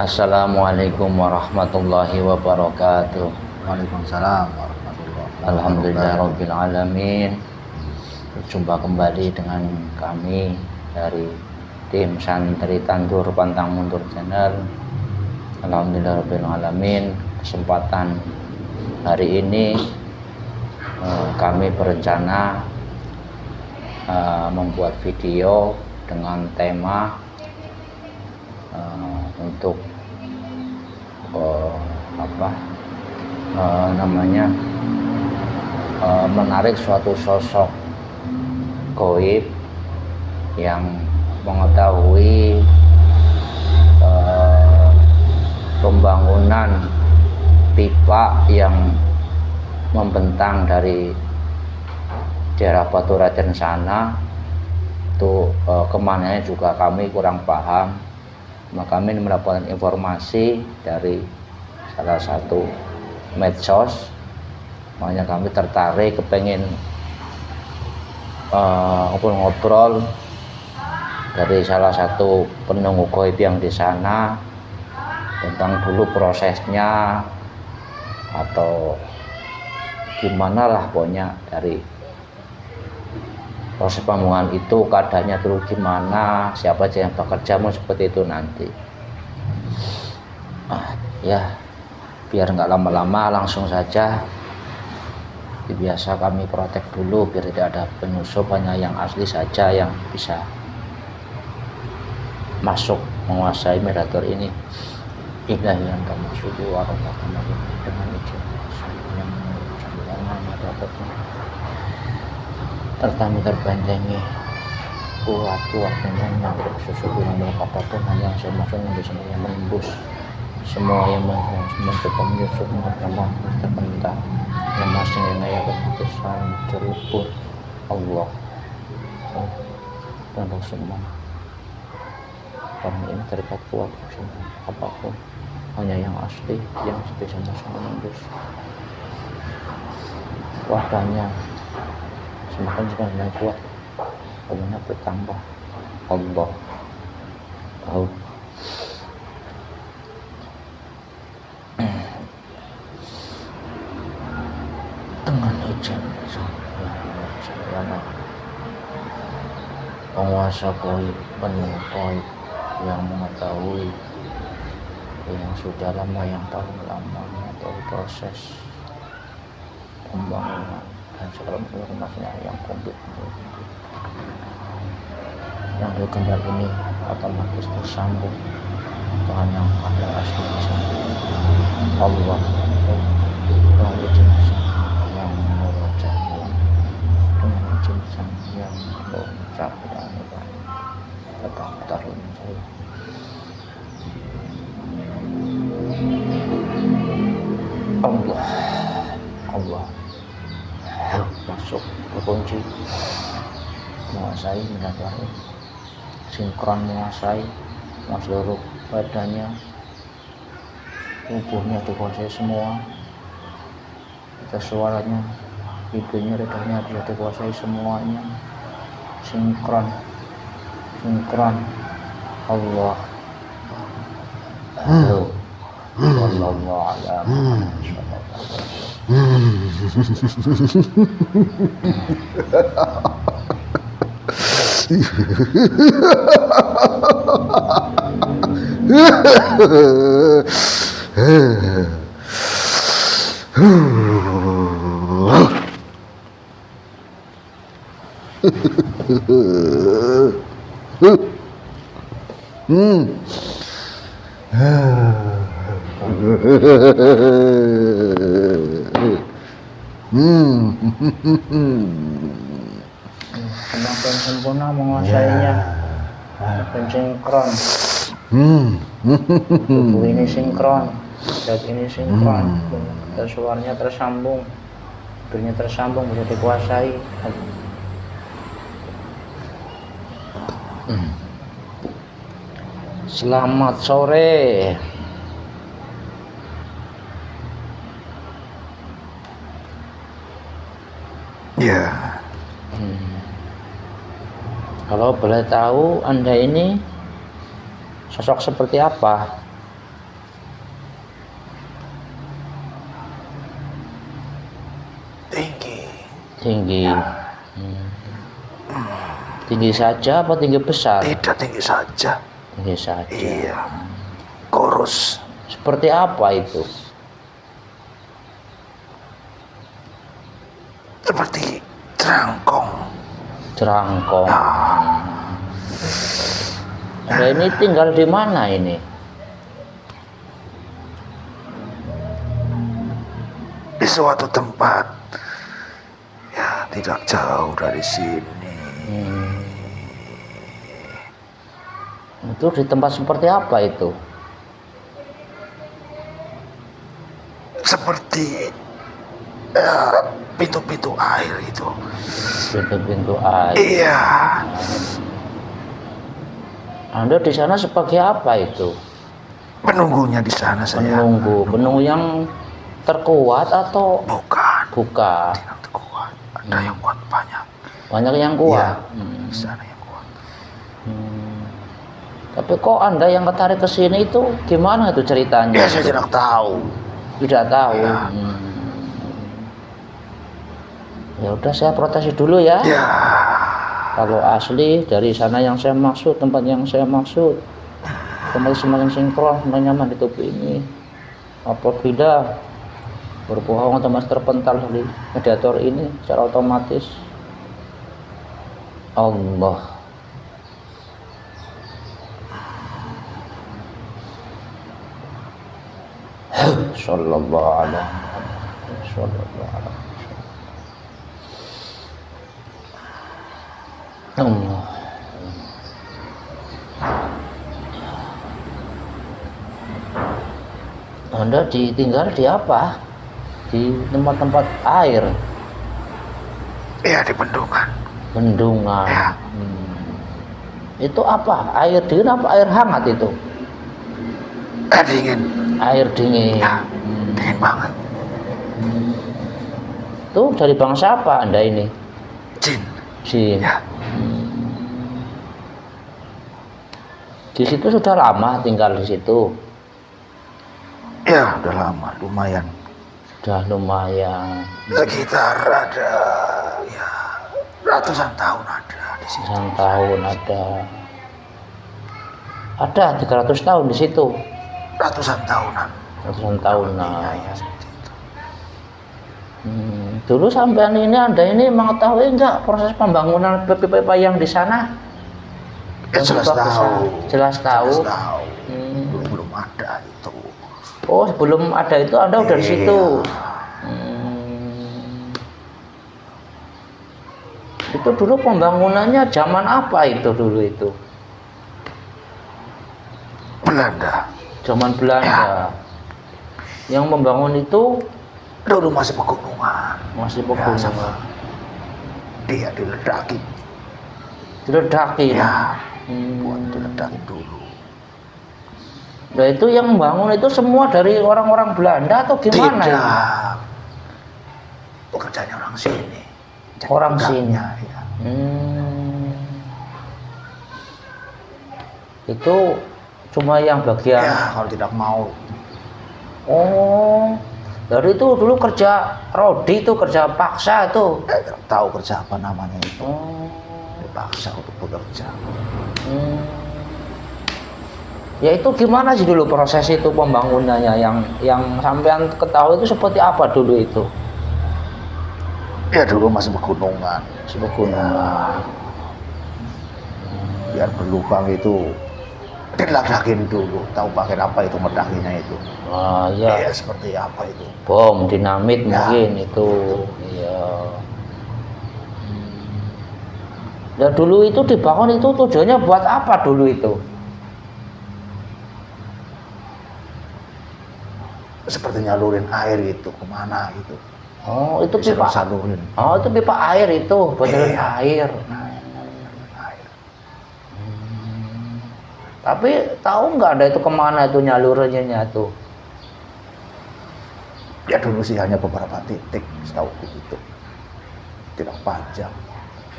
Assalamualaikum warahmatullahi wabarakatuh. Waalaikumsalam warahmatullahi wabarakatuh. Alhamdulillahirabbil alamin. Berjumpa kembali dengan kami dari tim Santri Tandur Pantang Mundur Channel. Alhamdulillahirabbil alamin. Kesempatan hari ini kami berencana membuat video dengan tema untuk menarik suatu sosok gaib yang mengetahui pembangunan pipa yang membentang dari daerah Baturaden sana. Itu kemananya juga kami kurang paham. Maka kami mendapatkan informasi dari salah satu medsos, makanya kami tertarik kepengen ngobrol dari salah satu penunggu gaib yang di sana tentang dulu prosesnya atau gimana lah pokoknya dari proses pembangunan itu, keadaannya dulu gimana, siapa aja yang bekerja, mau seperti itu nanti. Ya, biar nggak lama-lama langsung saja. Biasa kami protek dulu biar tidak ada penyusup, hanya yang asli saja yang bisa masuk menguasai moderator ini. Inilah yang kami syukur warahmatullahi dengan izin yang tertamu terbentengi kuat bentengnya bersusun dengan apapun hanya semacam yang bisa menembus semua yang mencoba menyusup mengancam terbentak yang masih menaya keputusan terlebur Allah dan semua kami ini terikat kuat semua apapun hanya yang asli yang bisa menembus wadahnya. Semakin semakin kuat, umumnya bertambah. Allah tahu. Dengan izin penguasa gaib, penuh gaib yang mengetahui yang sudah lama, yang paling lama mengetahui proses pembangunan dan segala macamnya yang komplit yang berkendal ini otomatis tersambung dengan yang ada asli di sana. Allah dengan izin yang mengucap dengan izin yang mengucap dan tetap taruh saya Allah masuk berkunci menguasai mendatari sinkron menguasai seluruh badannya, tubuhnya dikuasai semua, kita suaranya, hidungnya, lidahnya bisa dikuasai semuanya, sinkron Allah sallallahu alaihi semakin sempurna menguasainya, semakin sinkron. Tubuh ini sinkron, zat ini sinkron, suaranya tersambung, hidungnya tersambung, bisa dikuasai. Selamat sore. Ya. Kalau boleh tahu Anda ini sosok seperti apa? tinggi. Tinggi. Hmm. Tinggi saja apa tinggi besar? Tidak tinggi saja. Tinggi saja. Iya. Kurus. Seperti apa itu? Seperti jerangkong. Jerangkong. Nah, ini tinggal di mana ini? Di suatu tempat. Ya, tidak jauh dari sini. Itu di tempat seperti apa itu? Seperti pintu-pintu air itu. Pintu-pintu air. Iya. Anda di sana sebagai apa itu? Penunggunya di sana saya. Penunggu yang terkuat atau Bukan. bukan? Tidak terkuat. Ada yang kuat banyak. Banyak yang kuat. Iya. Di sana yang kuat. Tapi kok Anda yang ketarik ke sini itu gimana itu ceritanya? Ya saya tidak tahu. Tidak tahu. Ya. Ya udah, saya protesi dulu ya. Ya. Kalau asli dari sana yang saya maksud, tempat yang saya maksud, kembali semakin sinkron, semakin nyaman di tubuh ini. Apabila berbohong atau masih terpental di mediator ini secara otomatis, Allah sallallahu alaihi wasallam. Allah. Anda ditinggal di apa? Di tempat-tempat air. Ya, di bendungan. Bendungan. Ya. Itu apa? Air dingin apa air hangat itu? Dingin. Air dingin. Ya, dingin banget. Itu dari bangsa apa Anda ini? Jin. Jin. Ya. Di situ sudah lama tinggal di situ. Ya, udah lama, lumayan. Sudah lumayan. Sekitar ada ya ratusan tahun ada di situ. Ratusan tahun ada. Ada 300 tahun di situ. Ratusan tahunan. Ratusan tahunan. Ya, seperti itu. Dulu sampean ini Anda ini mengetahui enggak proses pembangunan pipa-pipa yang di sana? Ya, jelas tahu. Jelas tahu. Jelas tahu. Belum ada itu. Oh, sebelum ada itu Anda udah di situ. Itu dulu pembangunannya zaman apa itu dulu itu? Belanda. Zaman Belanda. Yang membangun itu Dulu masih pegunungan. masih Ya, pegunungan. sama. Dia diledaki. Diledakin. Ya, buat diledakin dulu. Nah, itu yang membangun itu semua dari orang-orang Belanda atau gimana? Tidak. Ya? Pekerjaannya orang sini. Jadi Orang pegangnya, sini. ya. Itu cuma yang bagian. Ya, kalau tidak mau. Oh, dari itu dulu kerja rodi itu kerja paksa tuh. Tidak tahu kerja apa namanya itu. Oh. Dipaksa untuk bekerja. Ya itu gimana sih dulu proses itu pembangunannya yang sampean ketahui itu seperti apa dulu itu? Ya dulu masih pegunungan. Pegunungan. Biar berlubang itu diledakin dulu. Tahu pakai apa itu medakinya itu? Ah ya. Ya seperti apa itu? Bom, dinamit Ya. mungkin itu. Iya. Ya dulu itu dibangun itu tujuannya buat apa dulu itu? Seperti nyalurin air itu kemana gitu. Oh itu pipa. Salurin. Oh itu pipa air itu, bocoran Iya. air. Air. Tapi tahu nggak ada itu kemana itu nyalurinnya tuh? Ya dulu sih hanya beberapa titik, setahu begitu. Tidak panjang.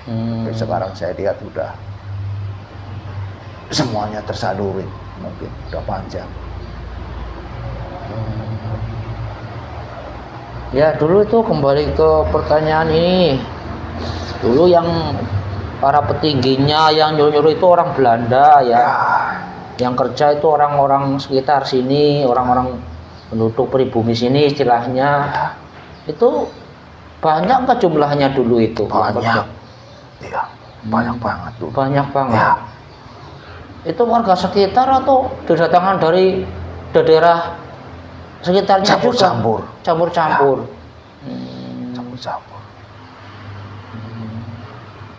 Tapi sekarang saya lihat udah semuanya tersalurin, mungkin udah panjang. Ya dulu itu kembali ke pertanyaan ini. Dulu yang para petingginya yang nyuruh-nyuruh itu orang Belanda ya. Yang kerja itu orang-orang sekitar sini, orang-orang penduduk pribumi sini istilahnya. Itu banyak nggak jumlahnya dulu itu? Banyak. Iya, banyak banget dulu. Banyak banget. Ya. Itu warga sekitar atau didatangkan dari daerah sekitarnya Campur-campur. juga? Campur-campur. Campur-campur.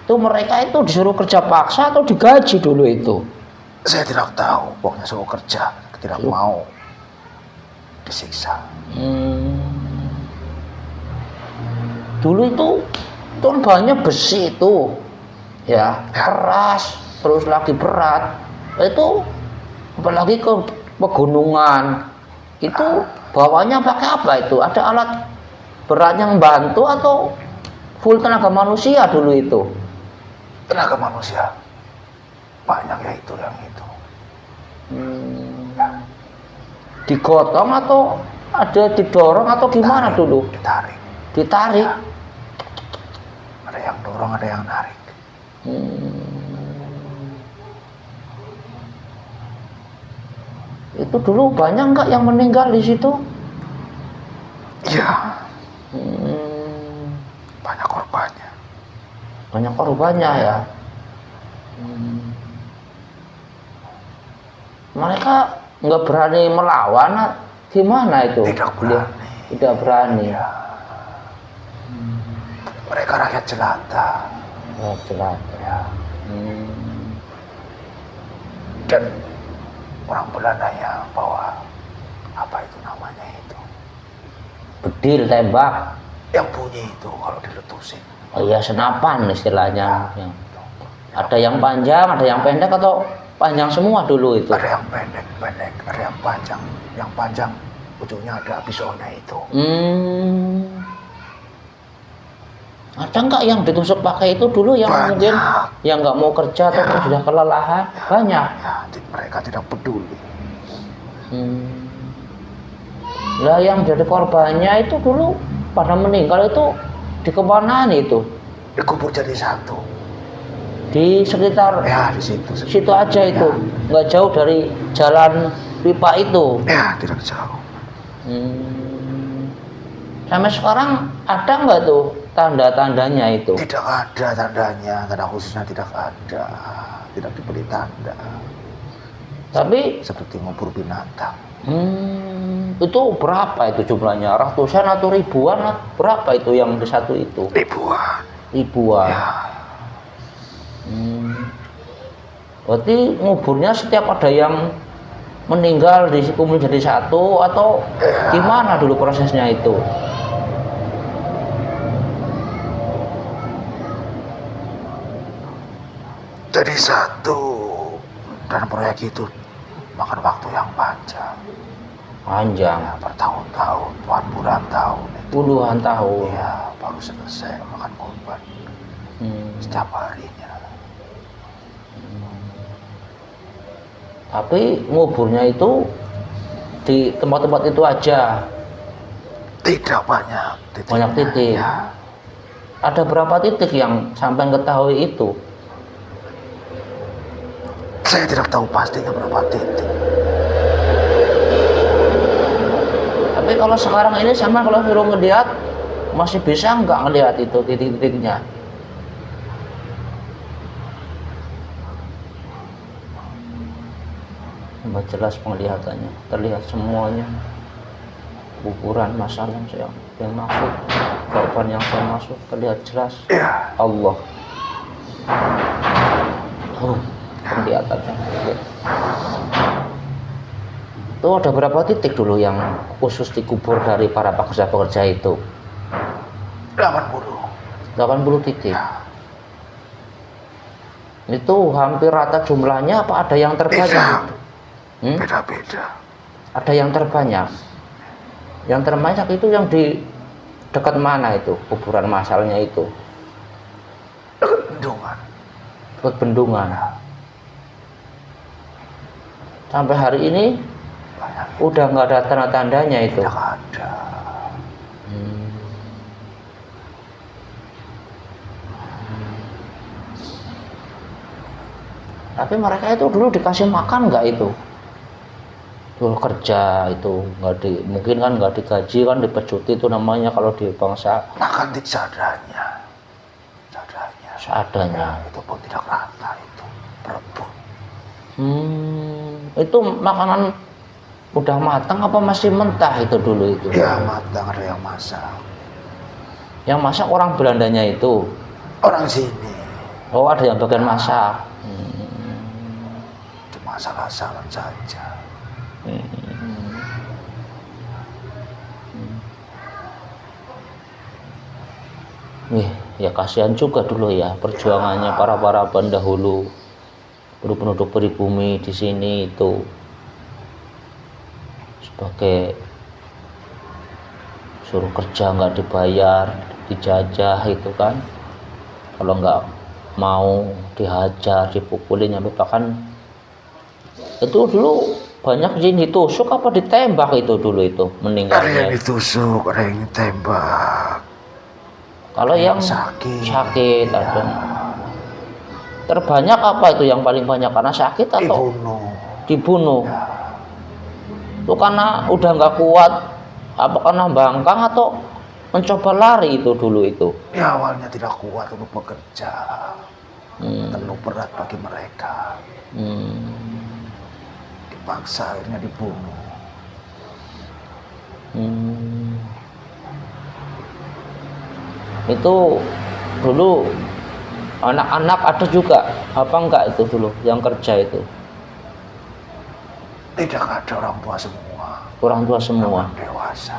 Itu mereka itu disuruh kerja paksa atau digaji dulu itu? Saya tidak tahu, pokoknya suruh kerja, tidak mau disiksa. Dulu itu kan banyak besi itu, ya keras, terus lagi berat. Itu apalagi ke pegunungan, itu bawanya pakai apa itu? Ada alat berat yang bantu atau full tenaga manusia dulu itu? Tenaga manusia banyak ya itu yang itu. Digotong atau ada didorong atau gimana dulu? Ditarik. Ditarik. Ya. Ada yang dorong, ada yang narik. Itu dulu banyak nggak yang meninggal di situ? Iya. Banyak korbannya. Banyak korbannya ya. Mereka nggak berani melawan, gimana itu? Tidak berani. Tidak berani. Ya. Mereka rakyat jelata. Oh, jelata. Ya. Dan orang Belandanya bawa apa itu namanya itu? Bedil tembak. Yang bunyi itu kalau diletusin. Oh iya, senapan istilahnya. Ya. Ada yang panjang, ada yang pendek atau panjang semua dulu itu? Ada yang pendek, ada yang panjang. Yang panjang ujungnya ada pisaunya itu. Ada nggak yang ditusuk pakai itu dulu yang banyak. Mungkin yang nggak mau kerja atau sudah kelelahan? Banyak. Ya, mereka tidak peduli. Lah yang jadi korbannya itu dulu pada meninggal itu di kemanaan itu? Dikubur jadi satu. Di sekitar Ya, di situ. Situ aja itu, nggak jauh dari jalan pipa itu. Ya, tidak jauh. Sampai sekarang ada nggak tuh tanda-tandanya itu? Tidak ada tandanya, tanda khususnya tidak ada, tidak diberi tanda. Tapi seperti ngubur binatang. Itu berapa itu jumlahnya? Ratusan atau ribuan? Berapa itu yang di satu itu? Ribuan. Ribuan. Ya. Berarti nguburnya setiap ada yang meninggal dikumpul jadi satu atau gimana dulu prosesnya itu? Jadi satu, dan proyek itu makan waktu yang panjang. Panjang. Ya, bertahun-tahun, puluhan tahun. Puluhan tahun. Ya, baru selesai makan korban. Setiap harinya. Tapi nguburnya itu di tempat-tempat itu aja? Tidak banyak titik. Banyak titik. Ya. Ada berapa titik yang sampai ketahui itu? Saya tidak tahu pastinya berapa titik. Tapi kalau sekarang ini sama kalau suruh ngeliat, masih bisa nggak ngelihat itu titik-titiknya? Tambah jelas penglihatannya, terlihat semuanya. Kuburan masalah yang masuk, korban yang saya masuk terlihat jelas. Ya. Allah. Penglihatannya. Itu ada berapa titik dulu yang khusus dikubur dari para pekerja-pekerja itu? 80. 80 titik. Ya. Itu hampir rata jumlahnya apa ada yang terbanyak? Beda-beda. Ada yang terbanyak. Yang terbanyak itu yang di dekat mana itu kuburan masalnya itu? Dekat bendungan. Dekat bendungan. Sampai hari ini banyak. Udah nggak ada tanda-tandanya itu. Tidak ada. Tapi mereka itu dulu dikasih makan nggak itu? Dulu kerja itu mungkin kan nggak digaji kan, dipecuti itu namanya kalau di bangsa. Makan seadanya. Seadanya. Ya, itu pun tidak rata itu, berebut. Itu makanan udah matang apa masih mentah itu dulu itu? Ya matang, ada yang masak. Yang masak orang Belandanya itu? Orang sini. Oh, ada yang bagian masak. Cuma salah-salah saja. Wih, ya kasihan juga dulu ya perjuangannya para pendahulu, penduduk pribumi di sini itu sebagai suruh kerja nggak dibayar, dijajah itu kan, kalau nggak mau dihajar, dipukulin, sampai bahkan itu dulu banyak yang ditusuk apa ditembak itu dulu itu meninggalnya. Ada yang ditusuk, ada yang ditembak. Kalau yang sakit ya. ada. Terbanyak apa itu yang paling banyak karena sakit atau dibunuh? Ya. Itu karena udah nggak kuat, apa karena bangkang atau mencoba lari itu dulu itu? Ya awalnya tidak kuat untuk bekerja, terlalu berat bagi mereka. Dipaksa akhirnya dibunuh. Itu dulu anak-anak ada juga apa enggak itu dulu yang kerja itu? Tidak ada, orang tua semua. Orang tua semua. Orang dewasa.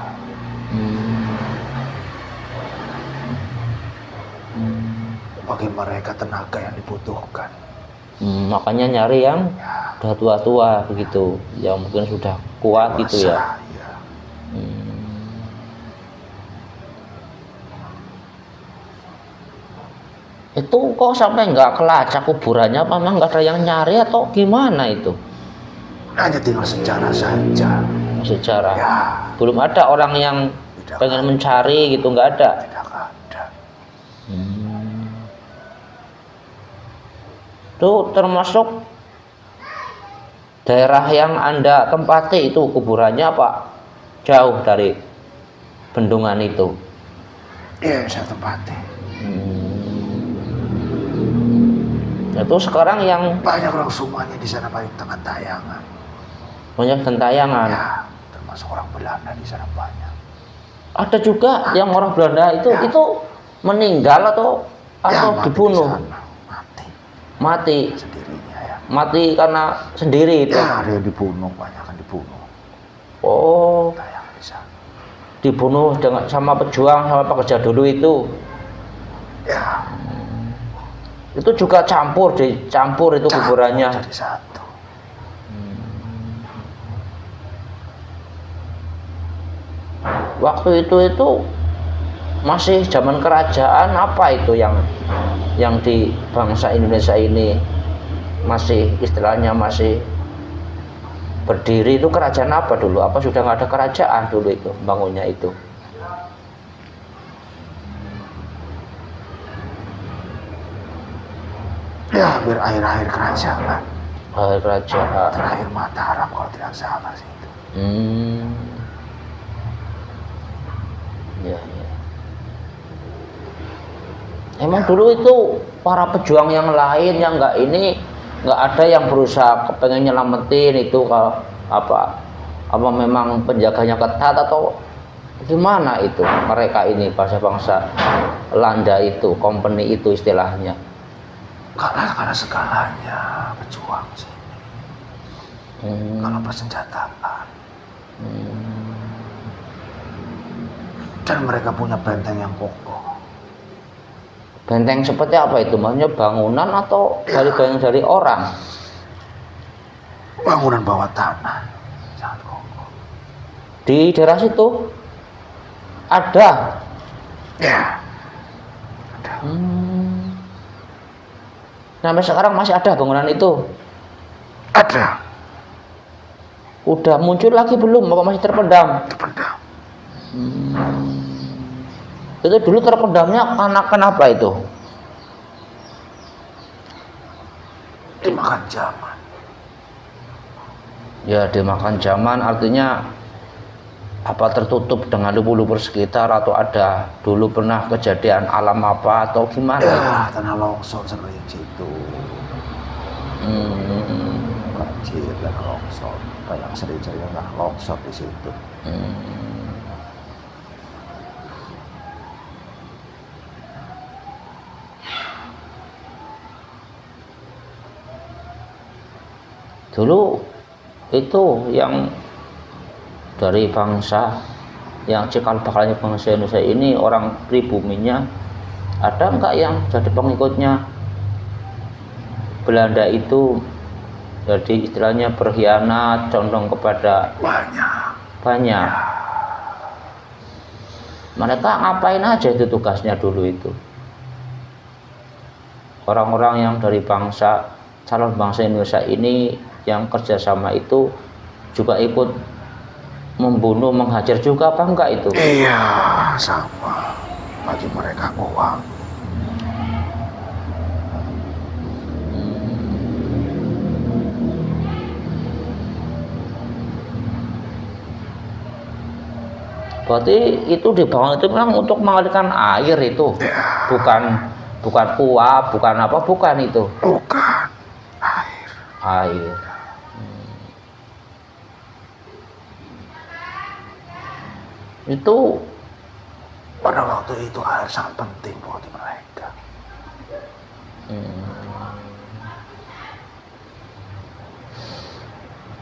Bagi mereka tenaga yang dibutuhkan. Makanya nyari yang udah tua-tua begitu, yang mungkin sudah kuat dewasa, gitu ya. Itu kok sampai nggak kelacak kuburannya, apa memang nggak ada yang nyari atau gimana itu? Hanya tinggal sejarah saja. Sejarah. Ya. Belum ada orang yang tidak pengen ada. Mencari gitu, nggak ada. Tidak ada. Itu termasuk daerah yang Anda tempati itu kuburannya apa jauh dari bendungan itu? Iya, saya tempati. Itu sekarang yang banyak orang Sumanya di sana, banyak Gentayangan. Banyak Gentayangan. Ya, termasuk orang Belanda di sana banyak. Ada juga yang orang Belanda itu meninggal atau dibunuh? Mati. Sendirinya ya. Mati karena sendiri itu. Ya, ada yang dibunuh, banyak kan dibunuh. Oh. Di sana. Dibunuh dengan sama pejuang, sama pekerja dulu itu. Ya. Itu juga dicampur itu kuburannya. Jadi satu. Waktu itu masih zaman kerajaan apa itu yang di bangsa Indonesia ini masih istilahnya masih berdiri, itu kerajaan apa dulu? Apa sudah nggak ada kerajaan dulu itu bangunnya itu? Ya, hampir akhir-akhir kerajaan. Akhir kerajaan. Terakhir Mataram kalau tidak salah sih itu. Ya. Emang dulu itu para pejuang yang lain yang nggak ada yang berusaha kepengen nyelamatin itu, kalau apa memang penjaganya ketat atau gimana itu mereka ini bangsa-bangsa Landa itu, company itu istilahnya? Karena segalanya pejuang sini. Kalau persenjataan. Dan mereka punya benteng yang kokoh. Benteng seperti apa itu? Maksudnya bangunan atau dari orang? Bangunan bawah tanah, sangat kokoh. Di daerah situ ada. Ya. Ada. Sampai sekarang masih ada bangunan itu? Ada. Udah muncul lagi belum? Apa masih terpendam? Terpendam. Itu dulu terpendamnya karena kenapa itu? dimakan zaman. Ya dimakan zaman artinya apa tertutup dengan lumpur-lumpur sekitar atau ada dulu pernah kejadian alam apa atau gimana? Ya tanah longsor sering situ. Banjir dan longsor. Banyak sering-sering tanah longsor di situ. Dulu itu yang dari bangsa yang cikal bakalnya bangsa Indonesia ini orang pribuminya ada enggak yang jadi pengikutnya Belanda itu, jadi istilahnya berkhianat condong kepada banyak. Mereka ngapain aja itu tugasnya dulu itu? Orang-orang yang dari bangsa calon bangsa Indonesia ini yang kerjasama itu juga ikut membunuh, menghajar juga apa enggak itu? Iya, sama. Bagi mereka uang. Berarti itu dibangun itu memang untuk mengalirkan air itu, Ya. bukan uap, bukan apa, bukan itu. Bukan Air. Itu pada waktu itu air sangat penting buat mereka.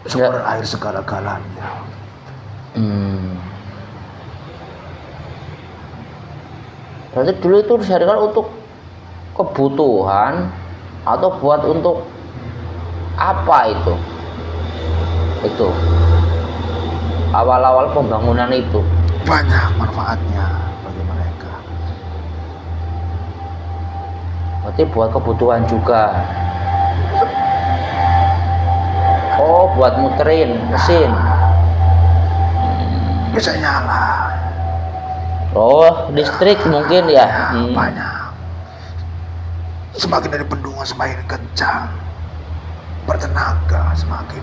Sumber air segala-galanya. Berarti dulu itu dijadikan untuk kebutuhan atau buat untuk apa itu? Itu awal-awal pembangunan itu. Banyak manfaatnya bagi mereka. Berarti buat kebutuhan juga. Oh, buat muterin mesin. Bisa nyala. Oh, listrik mungkin ya. Banyak. Semakin dari bendungan semakin kencang, bertenaga semakin.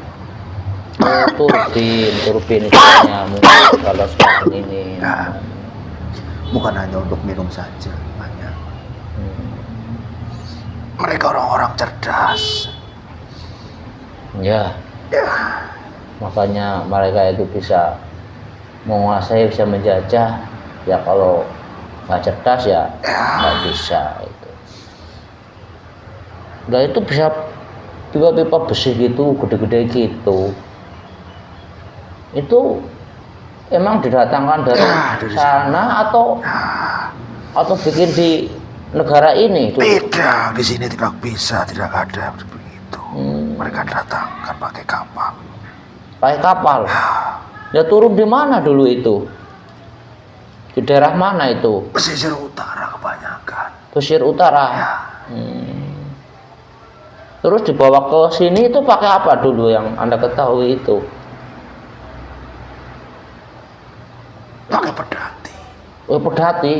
Oh, turbin istilahnya mungkin kalau sekarang ini. Ya, bukan hanya untuk minum saja, banyak. Mereka orang-orang cerdas. Ya. Makanya mereka itu bisa menguasai, bisa menjajah. Ya kalau nggak cerdas ya nggak bisa itu. Nah itu bisa pipa-pipa besi gitu, gede-gede gitu. Itu emang didatangkan dari sana atau bikin di negara ini? Tidak, di sini tidak bisa, tidak ada begitu. Mereka datangkan pakai kapal. Pakai kapal? Ya turun di mana dulu itu? Di daerah mana itu? Pesisir utara kebanyakan. Pesisir utara. Ya. Terus dibawa ke sini itu pakai apa dulu yang Anda ketahui itu? Pakai pedati. Oh, pedati.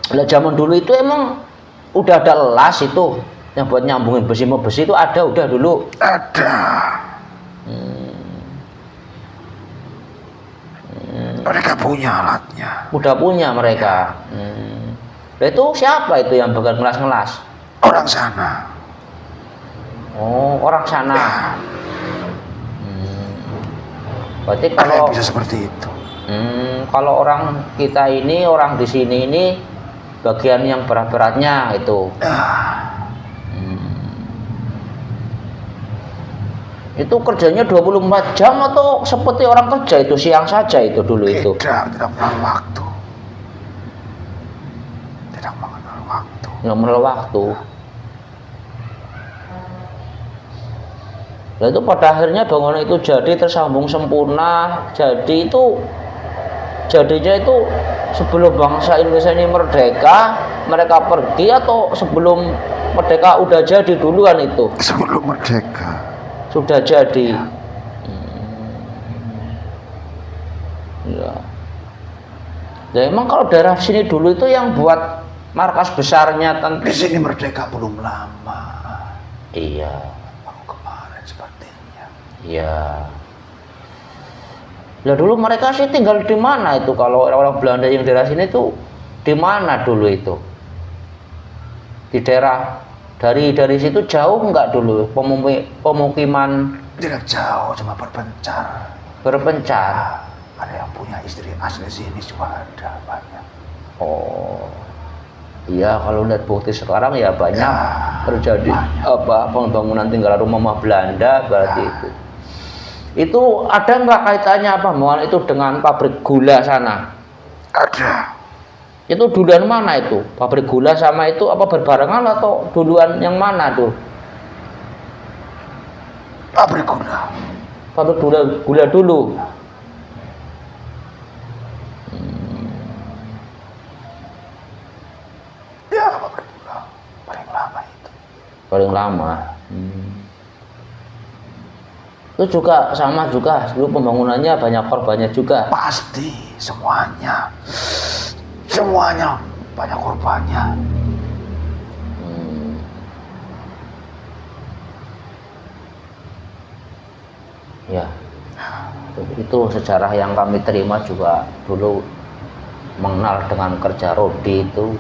Lah zaman dulu itu emang udah ada las itu yang buat nyambungin besi sama besi itu ada udah dulu. Ada. Mereka punya alatnya. Udah punya mereka. Nah, itu siapa itu yang bakal ngelas-ngelas? Orang sana. Oh, orang sana. Berarti kalau bisa seperti itu. Kalau orang kita ini, orang di sini ini bagian yang berat-beratnya itu. Itu kerjanya 24 jam atau seperti orang kerja itu siang saja itu dulu itu? Tidak mengenal waktu. Tidak mengenal waktu. Nggak mengenal waktu. Nah itu pada akhirnya bangunan itu jadi tersambung sempurna. Jadi itu jadinya itu sebelum bangsa Indonesia ini merdeka, mereka pergi atau sebelum merdeka udah jadi duluan itu? Sebelum merdeka. Sudah jadi. Ya. Ya emang kalau daerah sini dulu itu yang buat markas besarnya Di sini merdeka belum lama. Iya. Baru kemarin sepertinya. Iya. Lah dulu mereka sih tinggal di mana itu kalau orang-orang Belanda yang daerah sini tuh di mana dulu itu? Di daerah dari situ jauh enggak dulu pemukiman? Tidak jauh, cuma berpencar. Berpencar. Ada yang punya istri asli sini juga ada banyak. Oh. Iya, kalau lihat bukti sekarang ya banyak Ya, terjadi apa pembangunan tinggalan rumah Belanda berarti itu. Itu ada nggak kaitannya apa pembangunan itu dengan pabrik gula sana? Ada. Itu duluan mana itu? Pabrik gula sama itu apa berbarengan atau duluan yang mana tuh? Pabrik gula. Pabrik gula dulu. Ya, pabrik gula paling lama itu. Paling lama. Itu juga sama juga dulu pembangunannya banyak korbannya juga. Pasti semuanya banyak korbannya. Ya, itu sejarah yang kami terima juga dulu mengenal dengan kerja rodi itu.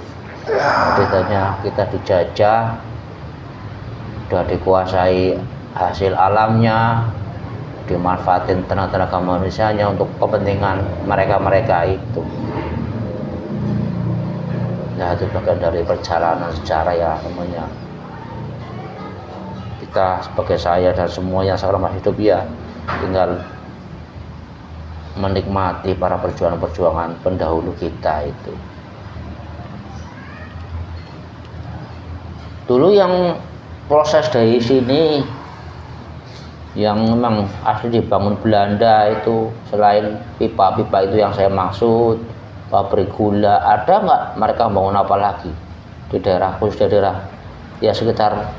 Ceritanya kita dijajah, udah dikuasai hasil alamnya, dimanfaatin tenaga manusianya untuk kepentingan mereka itu. Nah itu bagian dari perjalanan sejarah ya namanya. Kita sebagai saya dan semua yang sekarang masih hidup ya tinggal menikmati para perjuangan pendahulu kita itu. Dulu yang proses dari sini yang memang asli dibangun Belanda itu selain pipa-pipa itu yang saya maksud, pabrik gula, ada nggak mereka bangun apa lagi di daerah khusus daerah ya sekitar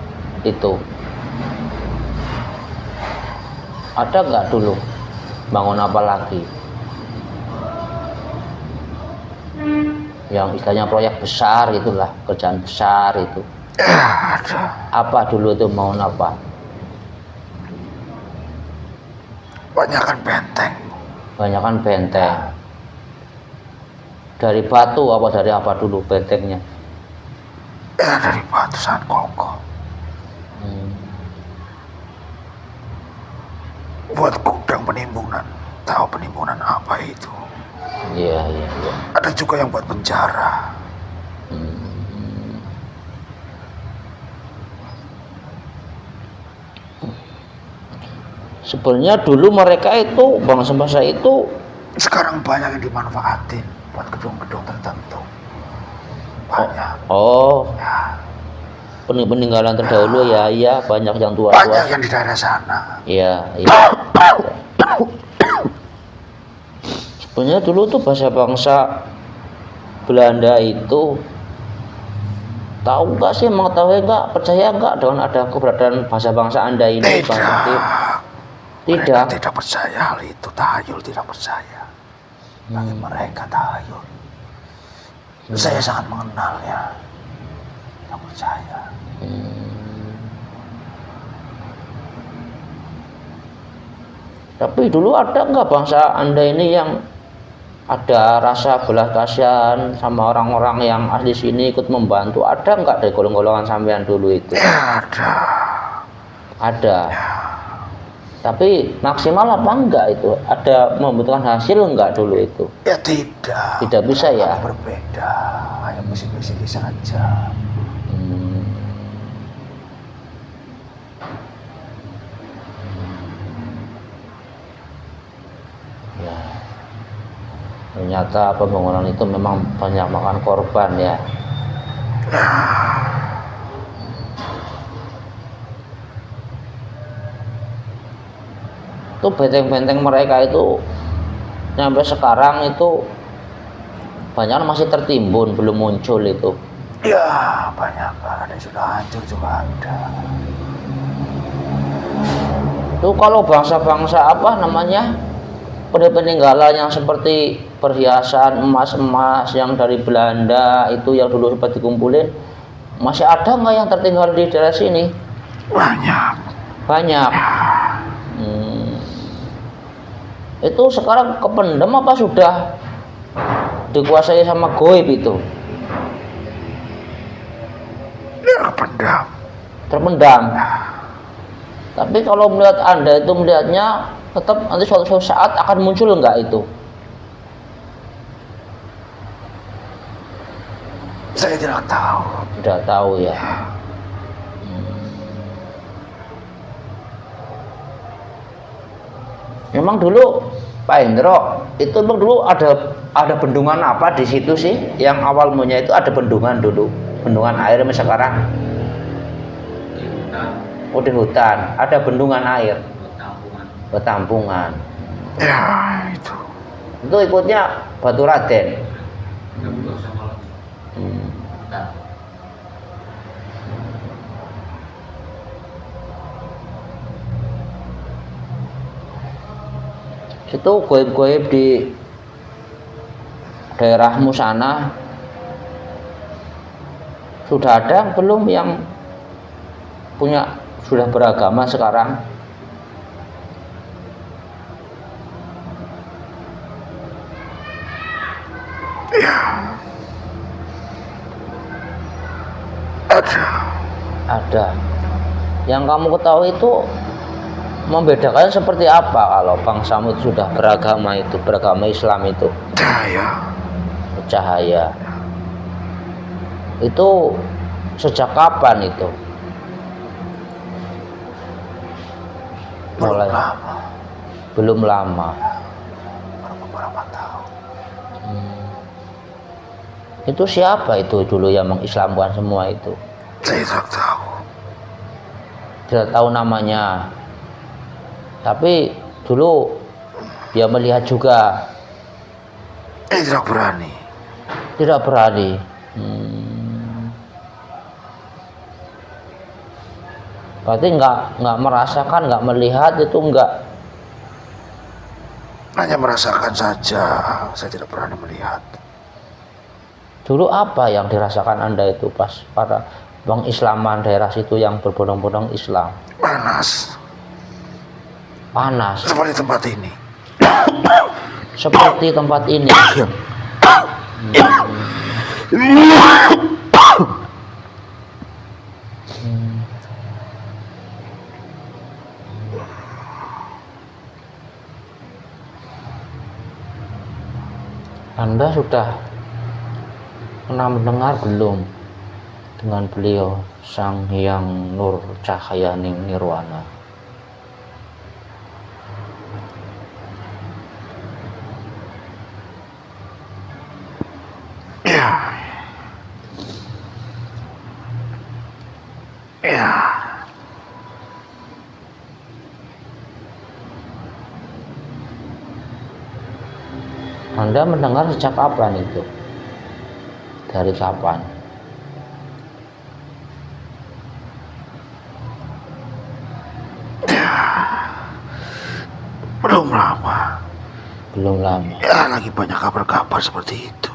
itu? Ada nggak dulu bangun apa lagi? Yang istilahnya proyek besar itulah, kerjaan besar itu. Ada. Apa dulu itu bangun apa? Banyakan benteng. Banyakan benteng. Dari batu apa dari apa dulu bentengnya? Ya dari batu sangat kokoh. Buat gudang penimbunan. Tahu penimbunan apa itu? Iya. Ada juga yang buat penjara. Sebenarnya dulu mereka itu bangsa-bangsa itu Sekarang banyak yang dimanfaatin buat gedung-gedung tertentu. Banyak. Oh, Ya, peninggalan terdahulu ya, iya banyak yang tua-tua. banyak yang di daerah sana. Iya. Sebenarnya dulu tuh bangsa Belanda itu tahu nggak sih, mengetahui nggak, percaya nggak dengan ada keberadaan bangsa Anda ini? Mereka tidak percaya hal itu. Tahayul tidak percaya. Bagi mereka tahayul. Saya sangat mengenalnya. Tidak percaya. Tapi dulu ada nggak bangsa Anda ini yang ada rasa belas kasihan sama orang-orang yang asli sini ikut membantu? Ada nggak dari golongan sampean dulu itu? Ya, ada. Ada. Tapi maksimal apa enggak itu? Ada membutuhkan hasil enggak dulu itu? Ya tidak. Tidak bisa ya? Berbeda. Hanya bisik-bisik saja. Ya. Ternyata pembangunan itu memang banyak makan korban ya. Itu benteng-benteng mereka itu sampai sekarang itu banyak masih tertimbun, belum muncul itu. Ya banyak. Ada yang sudah hancur juga ada. Itu kalau bangsa-bangsa apa namanya peninggalan yang seperti perhiasan emas-emas yang dari Belanda itu yang dulu sempat dikumpulin, masih ada nggak yang tertinggal di daerah sini? Banyak. Itu sekarang kependem apa sudah dikuasai sama goib itu? Terpendam. Tapi kalau melihat Anda itu melihatnya tetap nanti suatu saat akan muncul enggak itu? Saya tidak tahu. Tidak tahu ya. Memang dulu Pak Hendro itu memang dulu ada bendungan apa di situ sih? Yang awal mulanya itu ada bendungan dulu, bendungan air. Sekarang di hutan ada bendungan air, Betampungan. Ya itu Ikutnya Batu Raden. Itu goib-goib di daerahmu sana sudah ada belum yang punya sudah beragama sekarang? ya Ada. Yang kamu ketahui itu membedakan seperti apa kalau bangsamu itu sudah beragama Islam itu? Cahaya. Itu sejak kapan itu? belum lama. Belum lama. Beberapa tahun. Itu siapa itu dulu yang mengislamkan semua itu? Saya tidak tahu. Tidak tahu namanya. Tapi dulu dia melihat juga. Tidak berani. Tidak berani. Berarti nggak merasakan, nggak melihat itu enggak. Hanya merasakan saja. Saya tidak berani melihat. Dulu apa yang dirasakan Anda itu pas pada pengislaman daerah situ yang berbondong-bondong Islam? Panas. Seperti tempat ini. Seperti tempat ini. Anda sudah pernah mendengar belum dengan beliau Sang Hyang Nur Cahayaning Nirwana? Ya. Anda mendengar sejak kapan itu? Dari kapan? Belum lama. Belum lama. Ya, lagi banyak kabar-kabar seperti itu.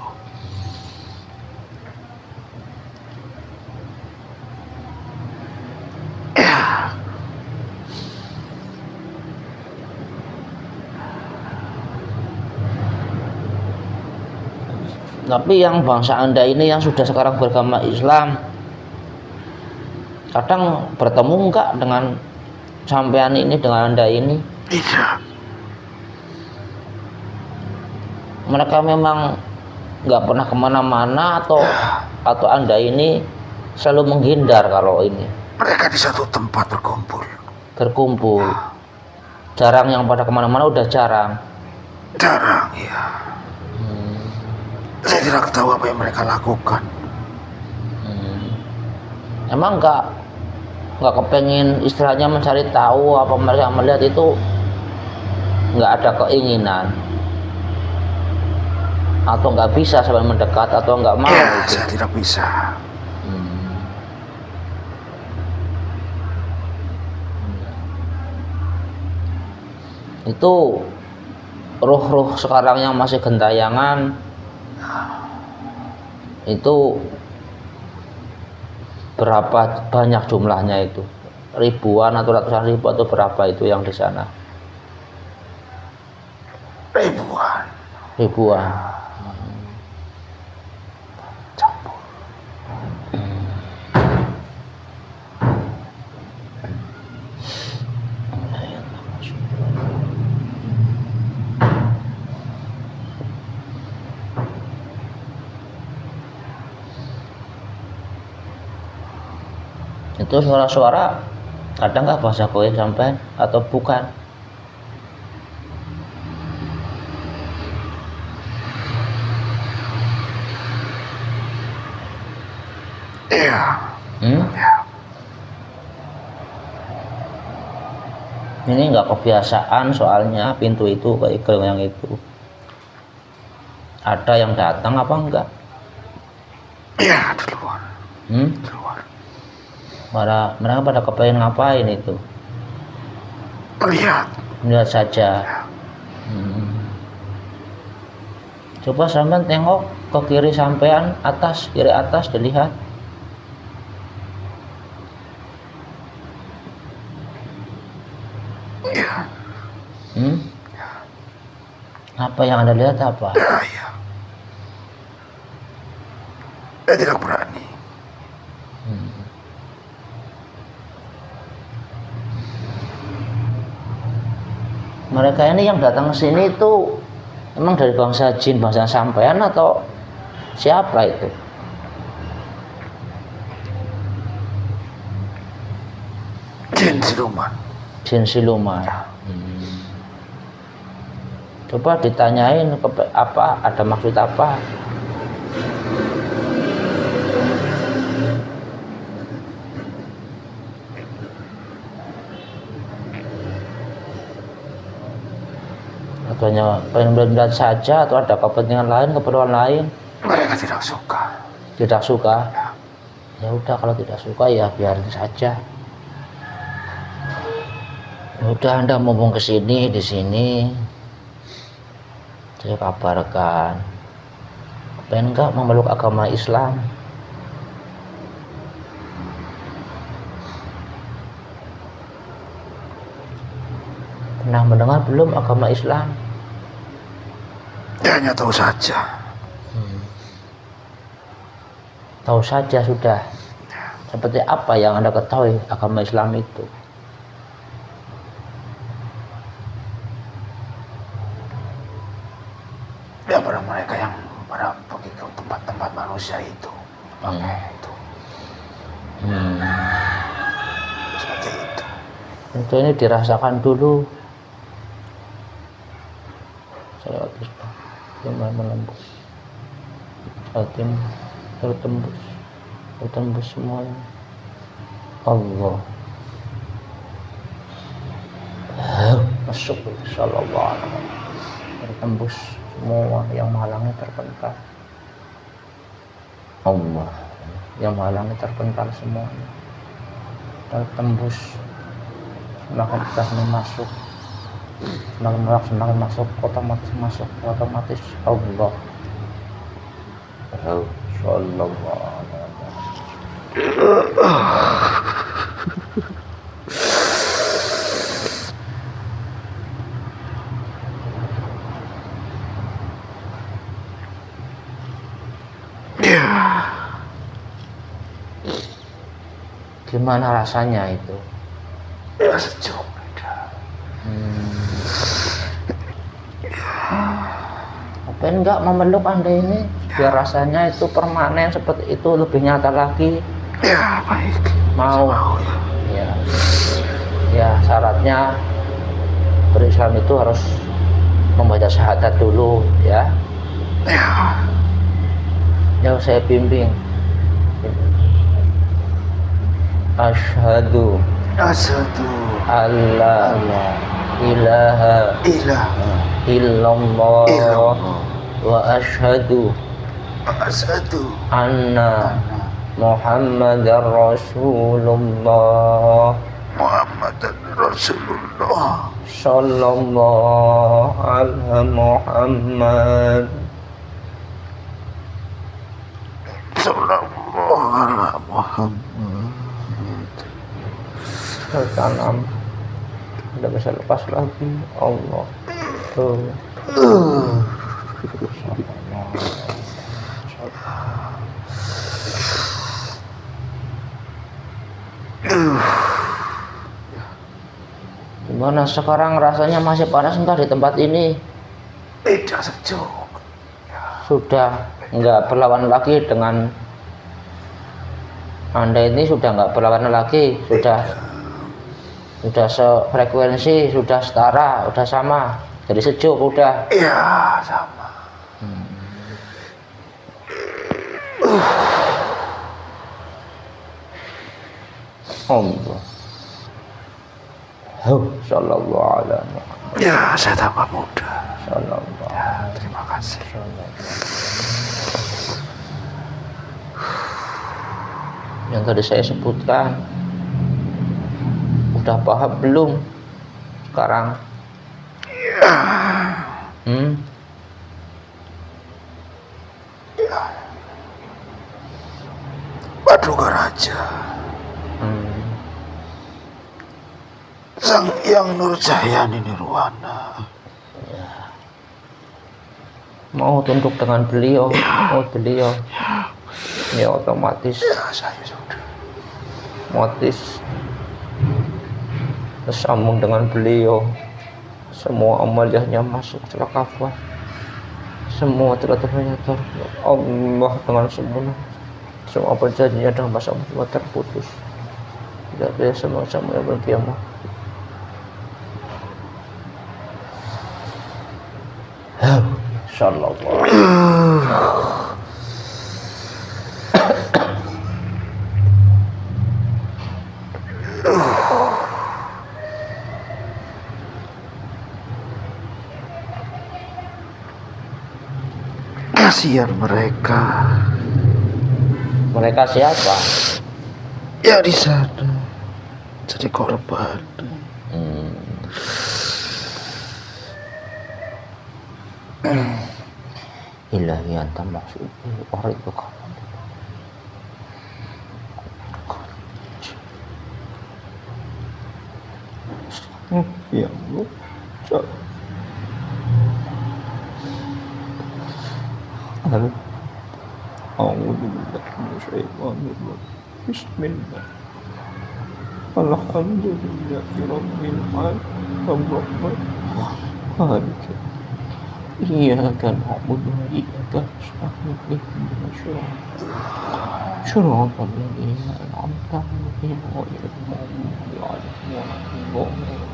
Ya. Tapi yang bangsa Anda ini yang sudah sekarang beragama Islam, kadang bertemu enggak dengan sampean ini, dengan Anda ini? Tidak. Mereka memang nggak pernah kemana-mana atau Anda ini selalu menghindar kalau ini? Mereka di satu tempat Terkumpul. Jarang yang pada kemana-mana, udah jarang. Jarang, ya. Saya tidak tahu apa yang mereka lakukan. Emang nggak kepengen istilahnya mencari tahu apa mereka melihat itu? Nggak ada keinginan atau nggak bisa sampai mendekat atau nggak mau? Ya, gitu? saya tidak bisa. Itu Ruh-ruh sekarang yang masih gentayangan itu berapa banyak jumlahnya itu? Ribuan atau ratusan ribu atau berapa itu yang di sana? Ribuan. Ribuan. Campur. Itu suara-suara ada nggak bahasa goib sampai atau bukan? Iya. Ya. Ini nggak kebiasaan soalnya pintu itu kayak yang itu. Ada yang datang apa enggak? Iya, di luar. Di luar. Mereka pada kepengen ngapain itu? Melihat saja. Coba sampean tengok ke kiri sampean, atas, kiri atas dilihat. Apa yang Anda lihat apa? Ya. Saya tidak berani. Mereka ini yang datang ke sini itu emang dari bangsa jin, bangsa sampean atau siapa itu? Jin siluman. Jin siluman. Coba ditanyain apa, ada maksud apa? Hanya pengen melihat saja atau ada kepentingan lain, keperluan lain? Mereka tidak suka. Tidak suka? Ya udah, kalau tidak suka ya biarin saja. Udah, Anda mumpung kesini, di sini saya kabarkan, pengen nggak memeluk agama Islam? Pernah mendengar belum agama Islam? Ya, hanya tahu saja. Tahu saja sudah. Seperti apa yang Anda ketahui agama Islam itu? Ya, pada mereka yang pada pergi ke tempat-tempat manusia itu pakai itu. Seperti itu. Itu ini dirasakan dulu. Salawat yang menembus hati, tertembus semuanya. Allah masuk sallallahu alaihi wasallam, tertembus semua yang menghalangi terpental. Allah yang menghalangi terpental semuanya tertembus. Semakin kita masuk, semakin masuk, otomatis masuk, otomatis Allah. Sallallahu alaihi Gimana rasanya itu? Ya, sejuk. Pengen nggak memeluk Anda ini biar rasanya itu permanen seperti itu, lebih nyata lagi? Ya, baik. Mau ya. Ya, syaratnya berislam itu harus membaca syahadat dulu ya. Ya, saya bimbing. Asyhadu alla ilaha illallah wa asyhadu anna Muhammadar Rasulullah Sallallahu ala Muhammad. Sallallahu ala Muhammad. Tanam udah bisa lepas lagi. Allah tuh. Gimana sekarang rasanya, masih panas enggak di tempat ini? Tidak sejuk. Sudah enggak berlawan lagi dengan Anda ini, sudah enggak berlawan lagi, sudah sefrekuensi, sudah setara, udah sama, jadi sejuk udah. Iya, sama. Allah. Sallallahu alaihi wasallam. Ya, saya tambah muda. Sallallahu. Ya, terima kasih. Yang tadi saya sebutkan, udah paham belum sekarang? Ya. Ya. Paduka Raja. Sang Hyang Nurjayani Nirwana. Mau tunduk dengan beliau, mau beliau, ya otomatis. Ya, saya sudah. Otomatis tersambung dengan beliau. Semua amaliyahnya masuk secara kafah. Semua telah ternyata Allah dengan sempurna. Semua perjanjian dengan masa semua terputus. Tidak ada sama-sama yang berkiamat. Insyaallah. Kasihan mereka. Mereka siapa? Ya di sana jadi korban. Ilahi anta maksudnya orang itu kan. Ya Allah. Amin. A'udzubillahi minasyaitonir rajim. Bismillah. Alhamdulillahi rabbil alamin. Maliki. Iyyaka na'budu wa iyyaka nasta'in. Ihdinas siratal ladzina an'amta 'alaihim ghairil maghdubi 'alaihim waladdallin.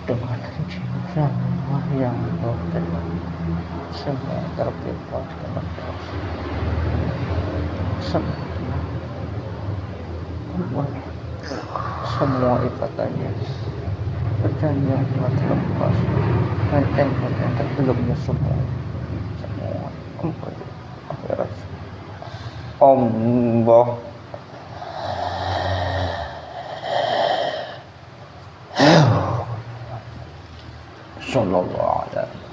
Dengan cinta yang bertelah semua terbebas dengan dosa. Semua ikatan perjanjian telah terlepas. Benteng-benteng tergelumnya semua kembali akhirat. Allah. Sallallahu alaihi wasallam.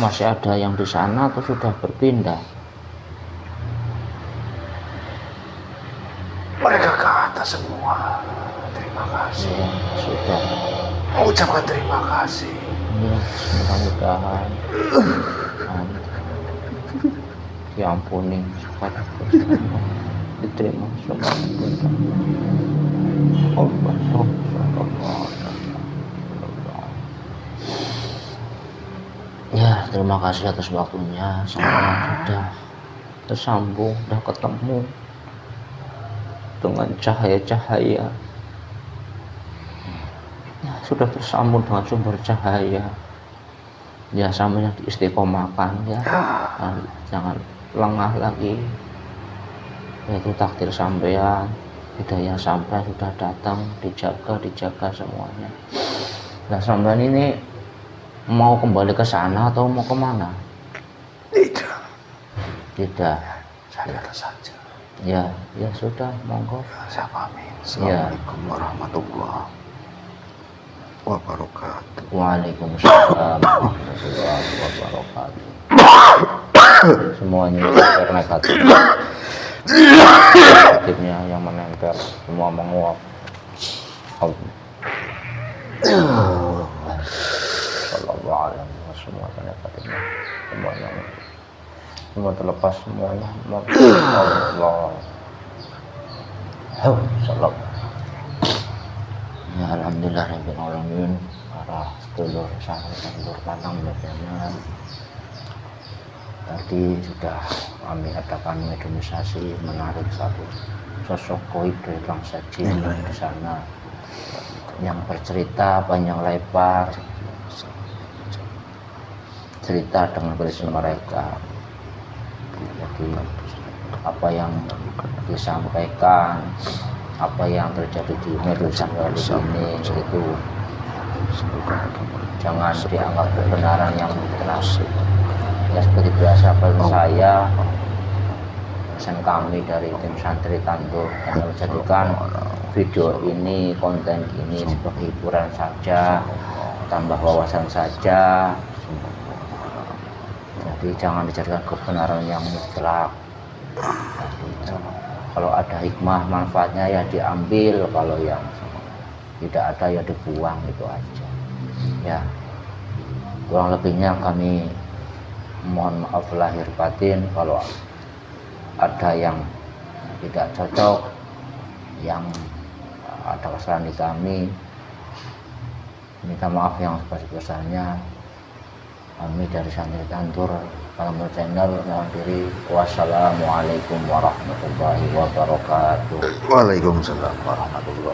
Masih ada yang di sana atau sudah berpindah? Mereka ke atas semua. Terima kasih. Ya, sudah. Mengucapkan terima kasih. Ya, mudah-mudahan diampuni supaya diterima semua. Ya, terima kasih atas waktunya. Semua sudah tersambung, sudah ketemu dengan cahaya-cahaya. Ya, sudah tersambung dengan sumber cahaya. ya sampeyan istiqomahkan ya. Jangan lengah lagi. Itu takdir sampean, hidayah sampean sudah datang, dijaga semuanya. Nah sampean ini mau kembali ke sana atau mau kemana? Tidak. Saya saja. Ya sudah, monggo. Saya pamit. Assalamualaikum warahmatullahi wabarakatuh. Waalaikumsalam warahmatullahi wabarakatuh. Semuanya negatifnya yang menempel semua menguap. Sallallahu alaihi wasallam, semua negatifnya semuanya semua terlepas semuanya. Allah. Salam. Ya alhamdulillah rabbil alamin. Para sedulur sahabat pandang bagaimana tadi sudah kami adakan mediumisasi, menarik satu sosok goib dari bangsa jin di sana yang bercerita panjang lebar, cerita dengan versi mereka. Jadi apa yang disampaikan, apa yang terjadi di Medusan kali ini itu jangan dianggap kebenaran yang mutlak. Ya seperti biasa pesan saya, pesan kami dari tim santri Tandur, yang menjadikan video ini, konten ini sebagai hiburan saja, tambah wawasan saja. Jadi jangan dijadikan kebenaran yang mutlak. Kalau ada hikmah manfaatnya ya diambil, kalau yang tidak ada ya dibuang, itu aja. Ya kurang lebihnya kami mohon maaf lahir batin kalau ada yang tidak cocok, yang ada kesalahan di kami. Minta maaf yang sebesar-besarnya. Kami dari Santri Tandur Kalamur Channel mohon diri. Wassalamualaikum warahmatullahi wabarakatuh. Waalaikumsalam warahmatullahi wabarakatuh.